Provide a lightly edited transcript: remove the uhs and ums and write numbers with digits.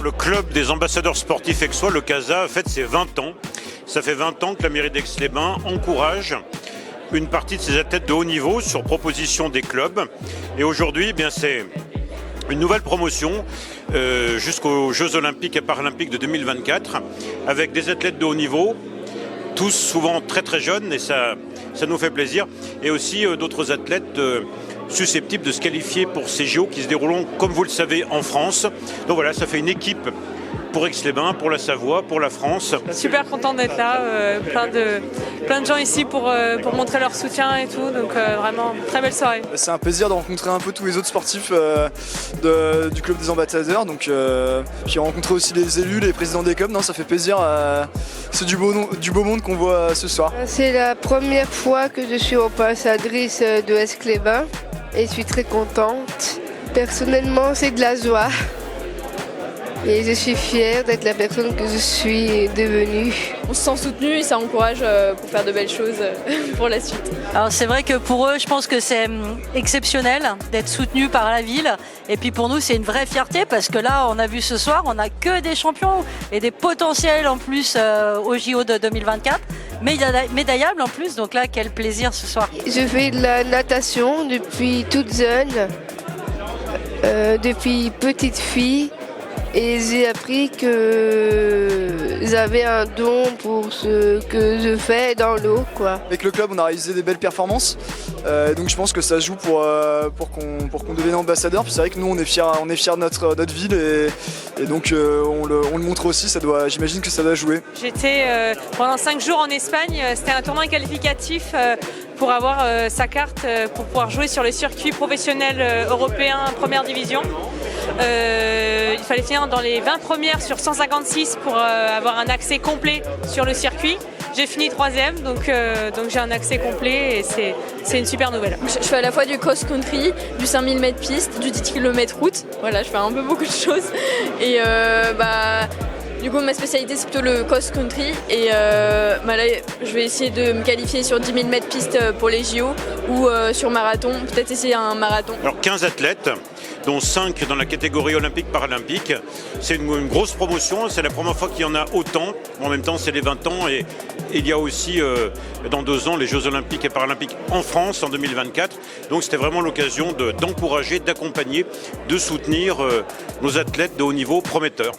Le club des ambassadeurs sportifs aixois, le CASA, a fait ses 20 ans. Ça fait 20 ans que la mairie d'Aix-les-Bains encourage une partie de ses athlètes de haut niveau sur proposition des clubs. Et aujourd'hui, eh bien, c'est une nouvelle promotion jusqu'aux Jeux Olympiques et Paralympiques de 2024 avec des athlètes de haut niveau, tous souvent très très jeunes, et ça nous fait plaisir. Et aussi d'autres athlètes susceptibles de se qualifier pour ces JO qui se dérouleront, comme vous le savez, en France. Donc voilà, ça fait une équipe pour Aix-les-Bains, pour la Savoie, pour la France. Super content d'être là, plein de gens ici pour montrer leur soutien et tout, donc vraiment très belle soirée. C'est un plaisir de rencontrer un peu tous les autres sportifs du club des ambassadeurs, donc puis rencontrer aussi les élus, les présidents des clubs. Non, ça fait plaisir, c'est du beau monde qu'on voit ce soir. C'est la première fois que je suis ambassadrice de Aix-les-Bains et je suis très contente. Personnellement, c'est de la joie. Et je suis fière d'être la personne que je suis devenue. On se sent soutenu et ça encourage pour faire de belles choses pour la suite. Alors c'est vrai que pour eux, je pense que c'est exceptionnel d'être soutenu par la ville. Et puis pour nous, c'est une vraie fierté parce que là, on a vu ce soir, on n'a que des champions et des potentiels en plus au JO de 2024. Médaillables en plus, donc là, quel plaisir ce soir. Je fais de la natation depuis toute jeune, depuis petite fille. Et j'ai appris que j'avais un don pour ce que je fais dans l'eau, quoi. Avec le club, on a réalisé des belles performances, donc je pense que ça joue pour qu'on devienne ambassadeur. Puis c'est vrai que nous, on est fiers de notre ville et donc on le montre aussi. J'imagine que ça doit jouer. J'étais pendant 5 jours en Espagne, c'était un tournoi qualificatif pour avoir sa carte pour pouvoir jouer sur le circuit professionnel européen première division. Il fallait finir dans les 20 premières sur 156 pour avoir un accès complet sur le circuit. J'ai fini 3e, donc j'ai un accès complet et c'est une super nouvelle. Je fais à la fois du cross-country, du 5000 mètres piste, du 10 km route. Voilà, je fais un peu beaucoup de choses. Et du coup, ma spécialité, c'est plutôt le cross-country. Et là, je vais essayer de me qualifier sur 10 000 mètres piste pour les JO ou sur marathon, peut-être essayer un marathon. Alors 15 athlètes, dont 5 dans la catégorie olympique-paralympique. C'est une grosse promotion, c'est la première fois qu'il y en a autant. En même temps, c'est les 20 ans et il y a aussi dans 2 ans les Jeux olympiques et paralympiques en France en 2024. Donc c'était vraiment l'occasion d'encourager, d'accompagner, de soutenir nos athlètes de haut niveau prometteurs.